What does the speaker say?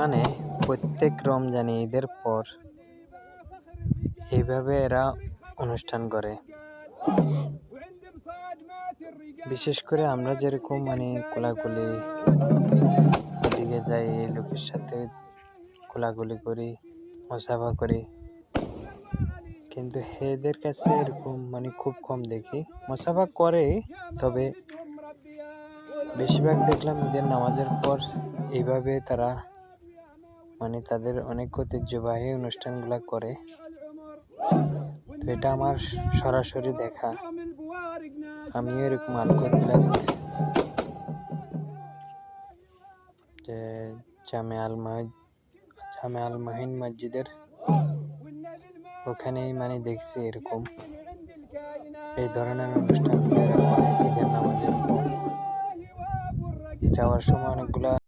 মানে প্রত্যেক রমজানে ঈদের পর এইভাবে এরা অনুষ্ঠান করে। বিশেষ করে আমরা যেরকম কোলাকুলি ওদিকে যাই, এই লোকের সাথে কোলাকুলি করি, মুসাফা করি, কিন্তু এদের কাছে এরকম খুব কম দেখি। মুসাফা করে, তবে বেশিরভাগ দেখলাম ঈদের নামাজের পর এইভাবে তারা তাদের অনেক ঐতিহ্যবাহী অনুষ্ঠানগুলা করে। তো এটা আমার সরাসরি দেখা। আমিও এরকম আলকট বিলাত যে জামে আল মাহিন মসজিদের ওখানেই দেখছি এরকম এই ধরনের অনুষ্ঠান ঈদের নামাজের পর যাওয়ার সময় অনেকগুলা